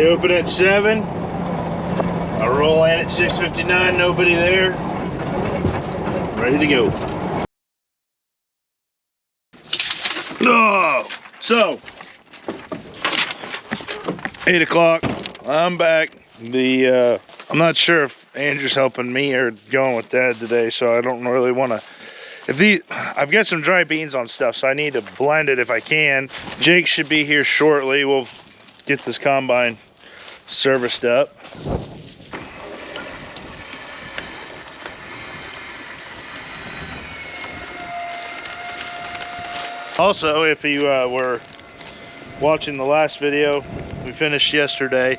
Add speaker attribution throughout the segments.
Speaker 1: open at 7. I roll in at 6:59, nobody there. Ready to go. Oh, so 8 o'clock. I'm back. I'm not sure if Andrew's helping me or going with Dad today, so I don't really want to. I've got some dry beans on stuff, so I need to blend it if I can. Jake should be here shortly. We'll get this combine serviced up. Also, if you were watching the last video we finished yesterday,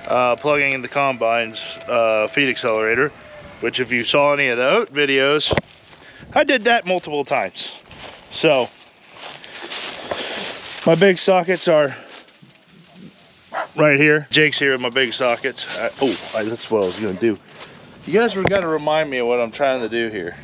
Speaker 1: plugging in the combine's feed accelerator, which if you saw any of the oat videos, I did that multiple times. So my big sockets are right here. Jake's here with my big sockets. That's what I was gonna do. You guys were gonna remind me of what I'm trying to do here.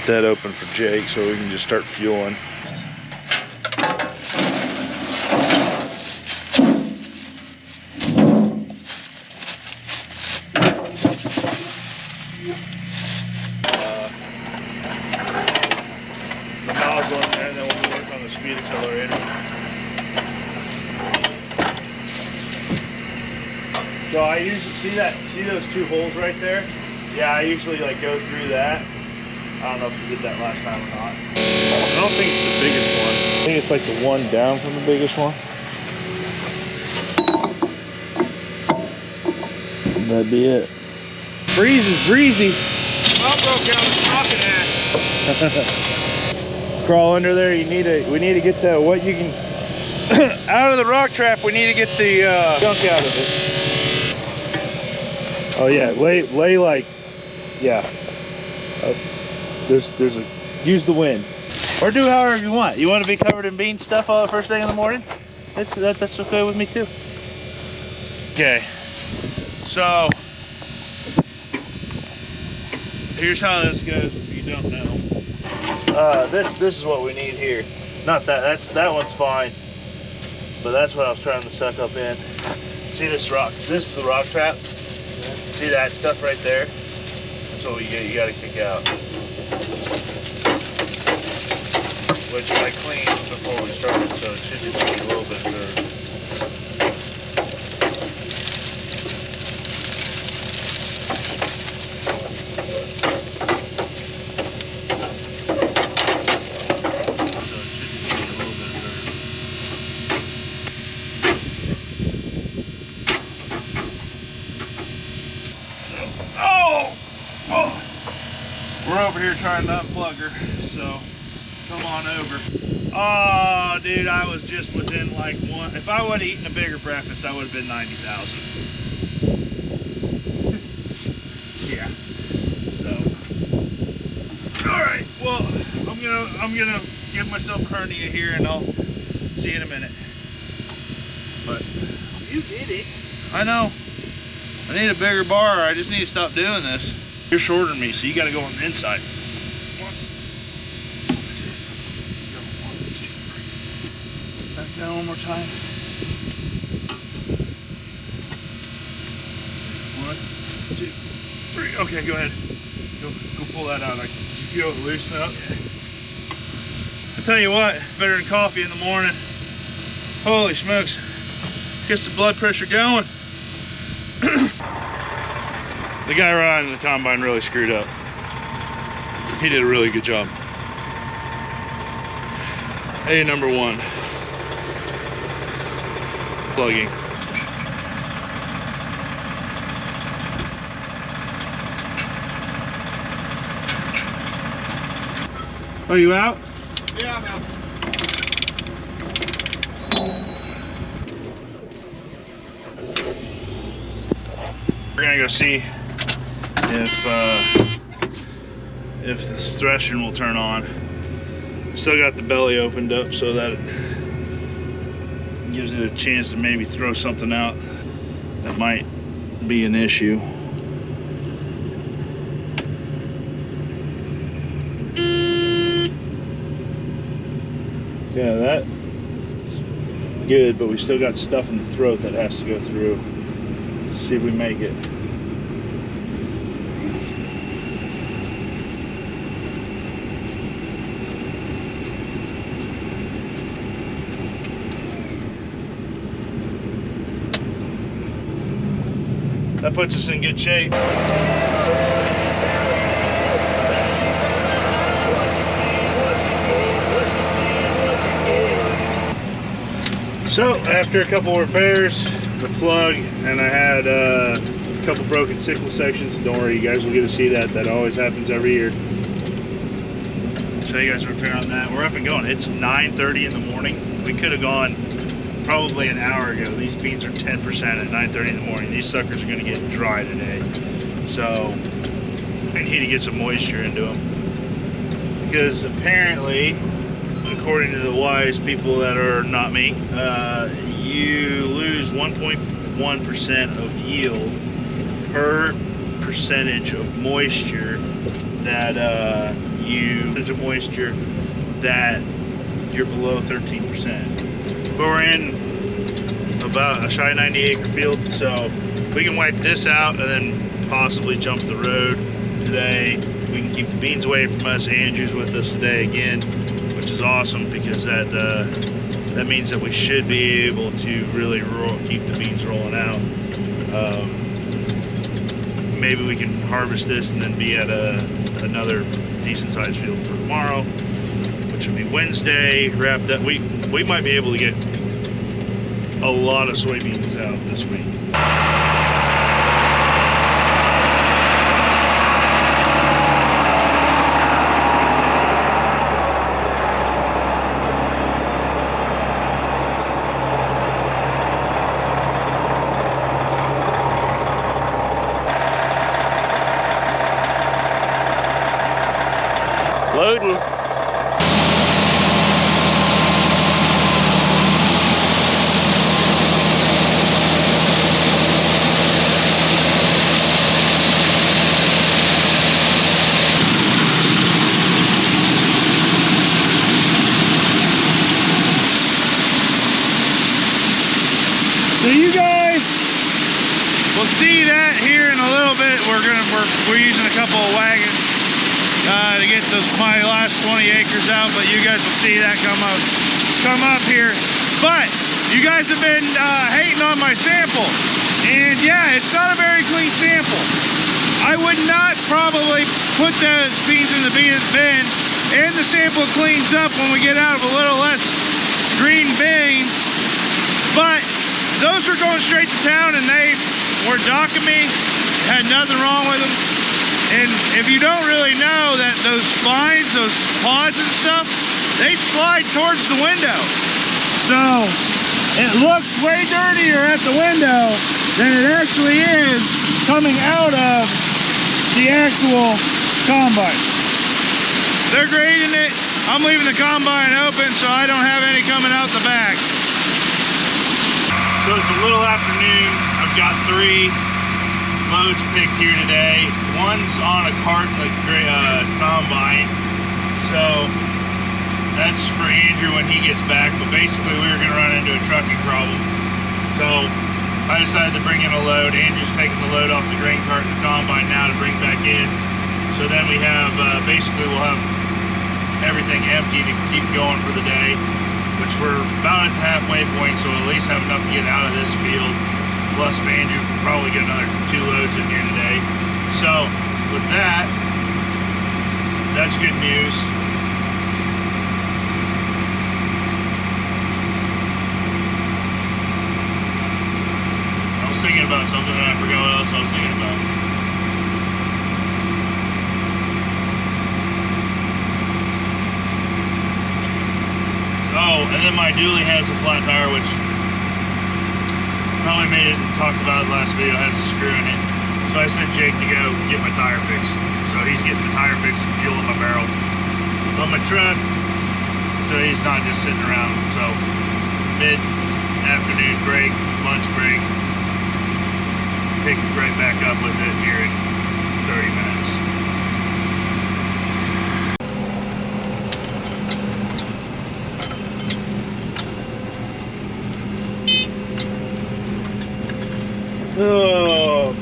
Speaker 1: That open for Jake so we can just start fueling. The nozzle in there, and then we'll work on the speed accelerator. So I usually see those 2 holes right there? Yeah, I usually like go through that. I don't know if we did that last time or not. I don't think it's the biggest one. I think it's like the one down from the biggest one. That'd be it. Breeze is breezy. I broke down the rocket ash. Crawl under there. We need to get the what you can out of the rock trap. We need to get the gunk out of it. Oh yeah, lay like yeah. There's a use the wind, or do however you want. You want to be covered in bean stuff all the first thing in the morning? That's okay with me too. Okay, so here's how this goes. If you don't know, this is what we need here. Not that one's fine, but that's what I was trying to suck up in. See this rock? This is the rock trap. See that stuff right there? That's what you got to kick out. Which I cleaned before we started, so it should just be a little bit dirty. We're over here trying to unplug her, so come on over. Oh, dude, I was just within like one. If I would have eaten a bigger breakfast, I would have been 90,000. Yeah. So, all right. Well, I'm gonna give myself a hernia here, and I'll see you in a minute. But you did it. I know. I need a bigger bar. I just need to stop doing this. You're shorter than me, so you got to go on the inside. 1, 2, 1, 2, 3. Back down one more time. 1, 2, 3. Okay, go ahead. Go pull that out. You feel it loosen up. I tell you what, better than coffee in the morning. Holy smokes! Gets the blood pressure going. The guy riding the combine really screwed up. He did a really good job. Number 1. Plugging. Are you out?
Speaker 2: Yeah, I'm out.
Speaker 1: We're gonna go see if this threshing will turn on. Still got the belly opened up so that Gives it a chance to maybe throw something out that might be an issue. Yeah, that's good, but we still got stuff in the throat that has to go through. Let's see if we make it. That puts us in good shape. So after a couple repairs, the plug, and I had a couple broken sickle sections. Don't worry, you guys will get to see that. That always happens every year. Show you guys a repair on that. We're up and going. It's 9:30 in the morning. We could have gone probably an hour ago. These beans are 10% at 9:30 in the morning. These suckers are going to get dry today. So I need to get some moisture into them. Because apparently, according to the wise people that are not me, you lose 1.1% of yield per percentage of moisture that you're below 13%. But we're in about a shy 90-acre field, so we can wipe this out and then possibly jump the road today. We can keep the beans away from us. Andrew's with us today again, which is awesome, because that means that we should be able to really keep the beans rolling out. Maybe we can harvest this and then be at another decent sized field for tomorrow, which will be Wednesday. Wrapped up. We might be able to get a lot of soybeans out this week. Loading. So you guys will see that here in a little bit. We're using a couple of wagons to get my last 20 acres out, but you guys will see that come up here. But you guys have been hating on my sample, and yeah, it's not a very clean sample. I would not probably put the beans in the bin, and the sample cleans up when we get out of a little less green beans. But those were going straight to town, and they were docking me, had nothing wrong with them. And if you don't really know that those spines, those pods and stuff, they slide towards the window. So it looks way dirtier at the window than it actually is coming out of the actual combine. They're grading it. I'm leaving the combine open so I don't have any coming out the back. So it's a little afternoon. I've got 3 loads picked here today. One's on a cart in the combine, so that's for Andrew when he gets back. But basically we were going to run into a trucking problem, so I decided to bring in a load. Andrew's taking the load off the grain cart in the combine now to bring back in. So then we have basically we'll have everything empty to keep going for the day, which we're about at the halfway point, so we'll at least have enough to get out of this field. Plus Andrew will probably get another 2 loads in here today. So with that, that's good news. I was thinking about something and I forgot what else I was thinking about. Oh, and then my dually has a flat tire, which probably made it and talked about it last video, has a screw in it. So I sent Jake to go get my tire fixed. So he's getting the tire fixed and fuel in my barrel on my truck, so he's not just sitting around. So afternoon break, lunch break. Pick right back up with it here in 30 minutes. Oh.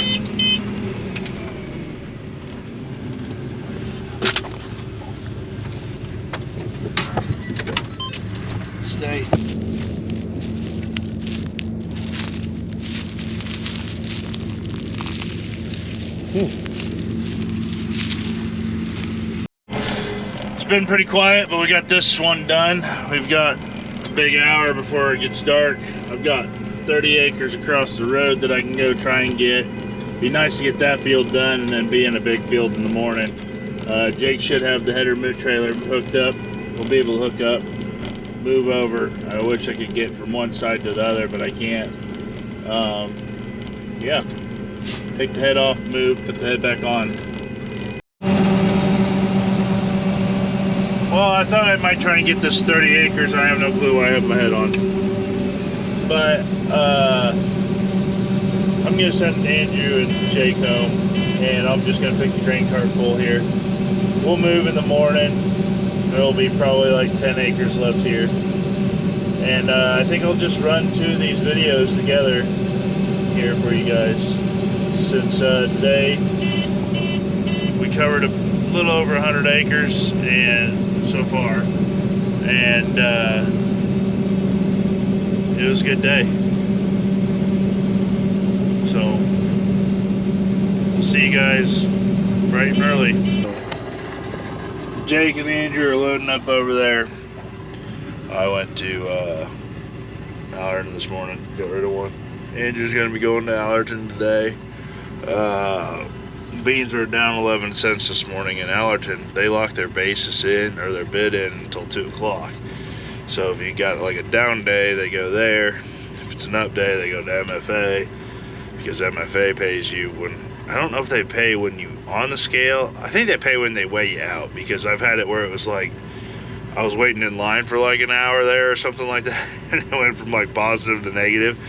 Speaker 1: Stay. It's been pretty quiet, but we got this one done. We've got a big hour before it gets dark. I've got 30 acres across the road that I can go try and get. Be nice to get that field done and then be in a big field in the morning. Jake should have the header trailer hooked up. We'll be able to hook up, move over. I wish I could get from one side to the other, but I can't. Yeah, take the head off, move, put the head back on. Well, I thought I might try and get this 30 acres. I have no clue why I have my head on. But I'm gonna send Andrew and Jake home, and I'm just gonna pick the grain cart full here. We'll move in the morning. There'll be probably like 10 acres left here. And I think I'll just run two of these videos together here for you guys. Since today we covered a little over 100 acres and so far, and it was a good day. So we'll see you guys bright and early. Jake and Andrew are loading up over there. I went to Allerton this morning, got rid of one. Andrew's gonna be going to Allerton today. Beans were down 11 cents this morning in Allerton. They locked their basis in, or their bid in, until 2 o'clock. So if you got like a down day, they go there. If it's an up day, they go to MFA, because MFA pays you when, I don't know if they pay when you on the scale. I think they pay when they weigh you out, because I've had it where it was like, I was waiting in line for like an hour there or something like that, and it went from like positive to negative.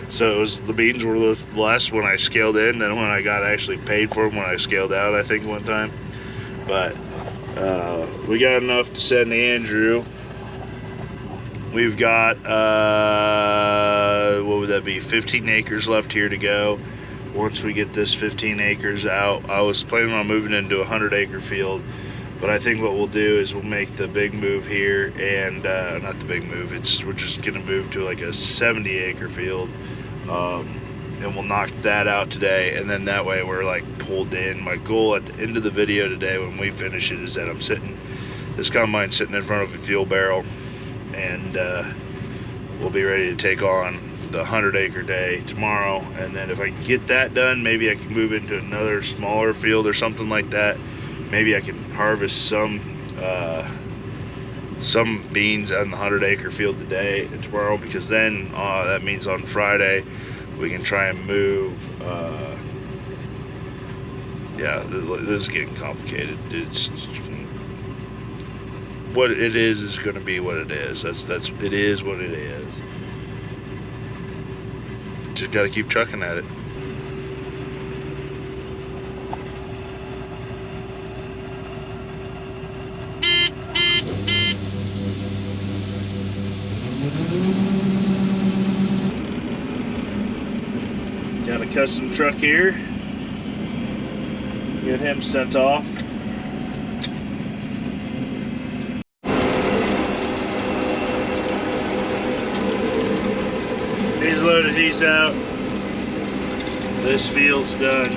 Speaker 1: So it was, the beans were less when I scaled in than when I got actually paid for them when I scaled out, I think, one time. But we got enough to send to Andrew. We've got, what would that be, 15 acres left here to go. Once we get this 15 acres out, I was planning on moving into a 100-acre field. But I think what we'll do is we'll make the big move here, and not the big move, we're just gonna move to like a 70-acre field, and we'll knock that out today, and then that way we're like pulled in. My goal at the end of the video today when we finish it is that I'm sitting, this combine's sitting in front of a fuel barrel, and we'll be ready to take on the 100-acre day tomorrow. And then if I can get that done, maybe I can move into another smaller field or something like that. Maybe I can harvest some beans on the 100-acre field today and tomorrow, because then that means on Friday we can try and move. Yeah, this is getting complicated. It's what it is going to be what it is. It is what it is. Just got to keep trucking at it. Got a custom truck here. Get him sent off. He's loaded, he's out. This field's done.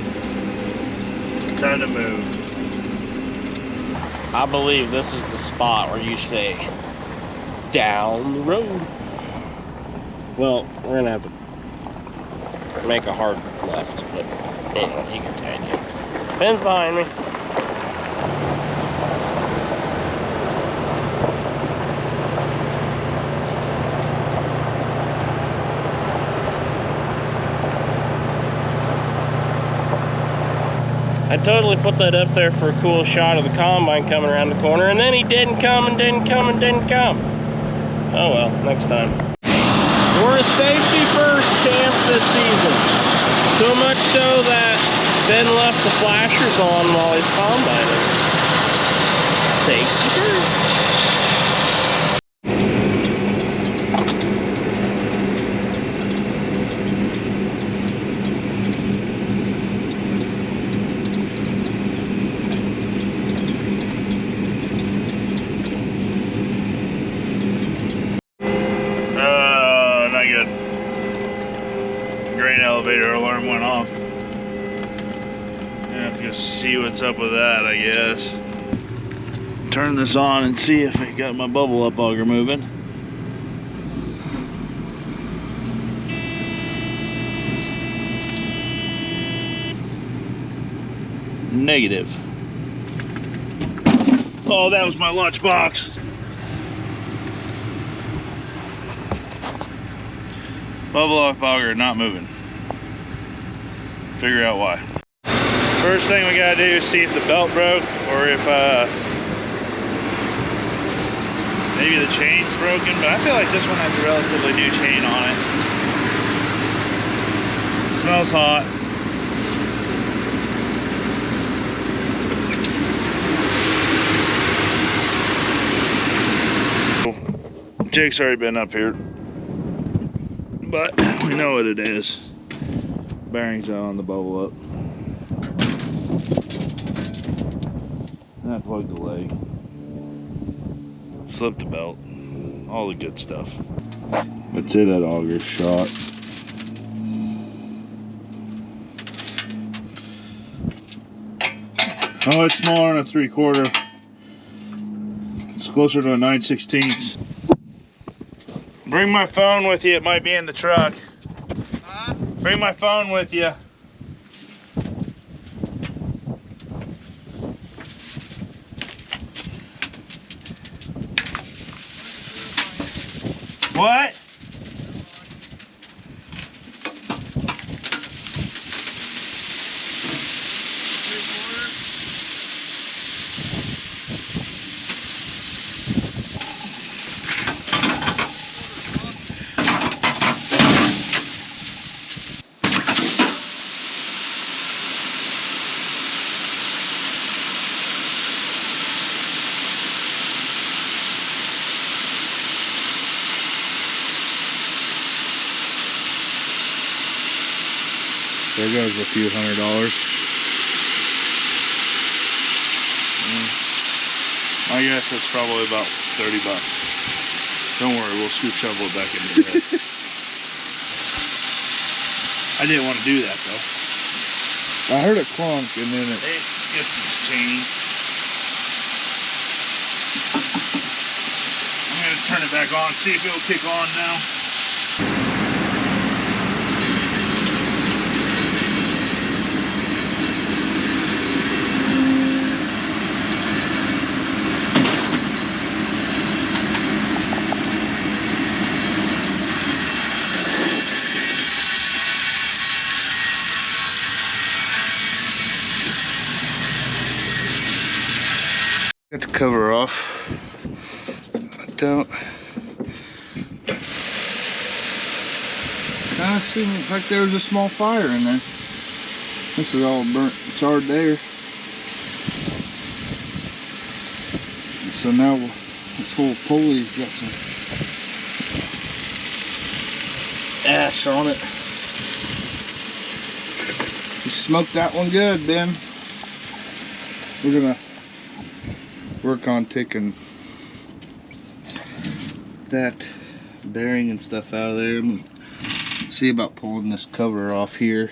Speaker 1: Time to move.
Speaker 2: I believe this is the spot where you say, down the road. Well, we're gonna have to make a hard left, but anyway, you can tag it. Ben's behind me. I totally put that up there for a cool shot of the combine coming around the corner, and then he didn't come and didn't come and didn't come. Oh well, next time. We're a safety first camp this season. So much so that Ben left the flashers on while he's combining. Safety first.
Speaker 1: Not good. Grain elevator alarm went off. I have to go see what's up with that, I guess. Turn this on and see if I got my bubble up auger moving. Negative. Oh, that was my lunch box. Bubble up auger not moving. Figure out why. First thing we gotta do is see if the belt broke or if maybe the chain's broken, but I feel like this one has a relatively new chain on it. It smells hot. Jake's already been up here, but we know what it is. Bearings out on the bubble up. And I plugged the leg. Slipped the belt. All the good stuff. I'd say that auger's shot. Oh, it's smaller than a 3/4. It's closer to a 9/16. Bring my phone with you, it might be in the truck.
Speaker 3: Huh?
Speaker 1: Bring my phone with you. What? There goes a few $100. I guess that's probably about 30 bucks. Don't worry, we'll scoop shovel it back into there. I didn't want to do that though.
Speaker 3: I heard a clunk and then it...
Speaker 1: It's just this chain. I'm gonna turn it back on, see if it'll kick on now. Got the cover off. I don't.
Speaker 3: Kind of seemed like there was a small fire in there. This is all burnt, charred there. So now this whole pulley's got some ash on it. You smoked that one good, Ben. We're gonna work on taking that bearing and stuff out of there and see about pulling this cover off here.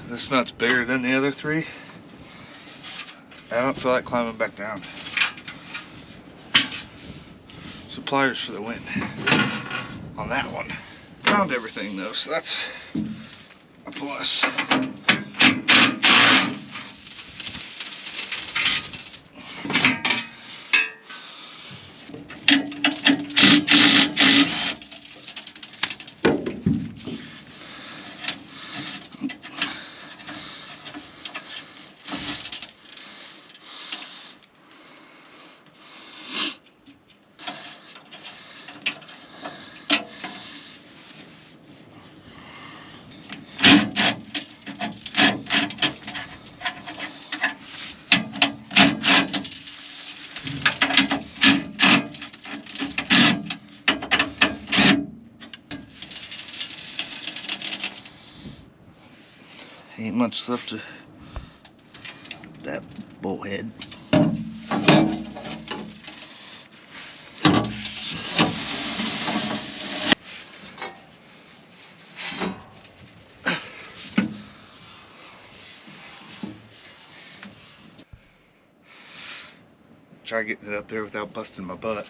Speaker 3: This nut's bigger than the other three. I don't feel like climbing back down. Pliers for the win on that one. Found everything though, so that's a plus. much left to that bolt head. Try getting it up there without busting my butt.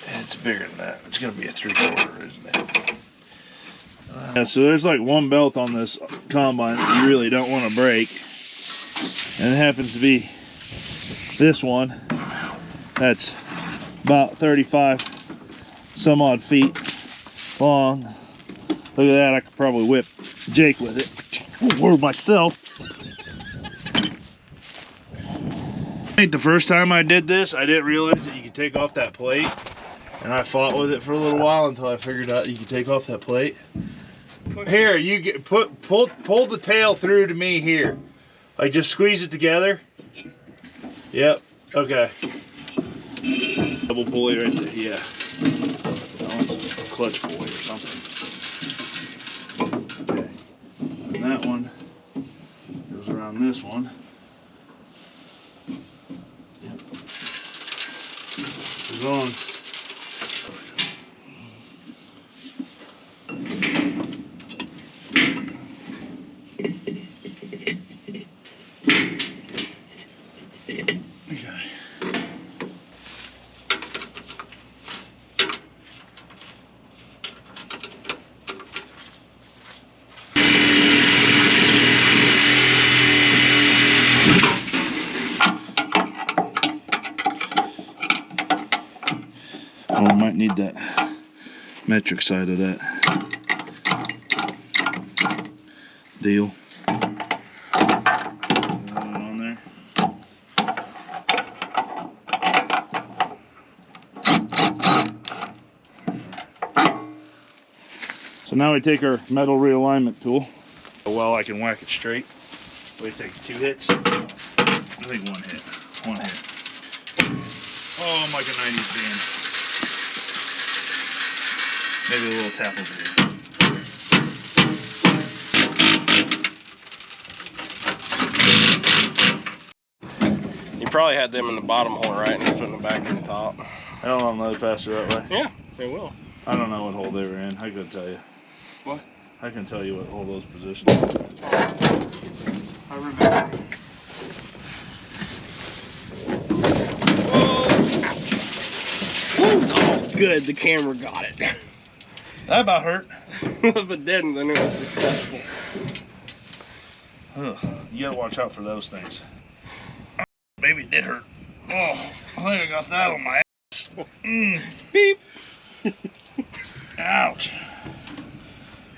Speaker 1: It's bigger than that. It's gonna be a 3/4, isn't it? Yeah, so there's like one belt on this combine that you really don't want to break, and it happens to be this one. That's about 35 some odd feet long. Look at that, I could probably whip Jake with it, or myself. I think the first time I did this, I didn't realize that you could take off that plate, and I fought with it for a little while until I figured out you could take off that plate. Here, you get pull the tail through to me here, like just squeeze it together. Yep. Okay. Double pulley right there. Yeah. That one's a clutch pulley or something. Okay. And that one goes around this one. Yep. Goes on. Oh, we might need that metric side of that deal. On there. So now we take our metal realignment tool. Well, I can whack it straight. We take 2 hits. I think 1 hit. 1 hit. Oh, I'm like a 90s band. Maybe a little tap over here.
Speaker 2: You probably had them in the bottom hole, right? And he's putting them back in the top.
Speaker 1: I don't know them load faster that way.
Speaker 2: Yeah, they will.
Speaker 1: I don't know what hole they were in. I couldn't tell you.
Speaker 3: What?
Speaker 1: I can tell you what hole those positions are.
Speaker 3: I remember.
Speaker 2: Oh, good. The camera got it.
Speaker 1: That about hurt.
Speaker 2: If it didn't, then it was successful.
Speaker 1: Ugh, you gotta watch out for those things. Maybe it did hurt. Oh, I think I got that on my ass.
Speaker 2: Beep.
Speaker 1: Ouch.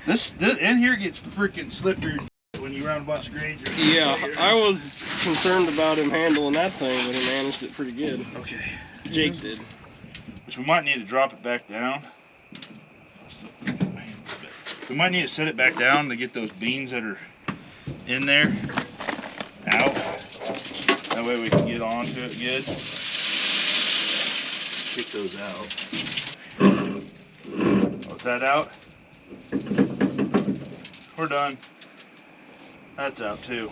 Speaker 1: This in here gets freaking slippery when you run a bunch of grades.
Speaker 2: Yeah, I was concerned about him handling that thing, but he managed it pretty good.
Speaker 1: Okay.
Speaker 2: Jake did.
Speaker 1: Which we might need to drop it back down. We might need to set it back down to get those beans that are in there out. That way we can get onto it good. Kick those out. Oh, is that out? We're done. That's out too.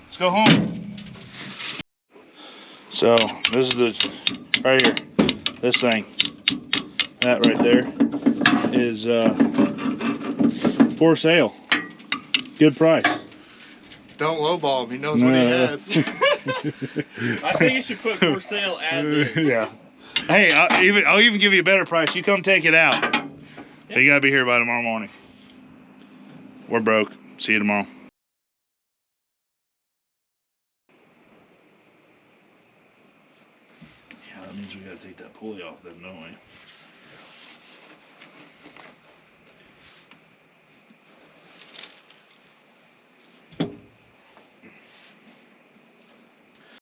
Speaker 1: Let's go home. So this is the right here. This thing. That right there is for sale. Good price.
Speaker 3: Don't lowball him. He knows what he has.
Speaker 2: I think you should put for sale as is.
Speaker 1: Yeah. Hey, I'll even give you a better price. You come take it out. Yeah. But you gotta be here by tomorrow morning. We're broke. See you tomorrow. Yeah, that means we gotta take that pulley off then, don't we?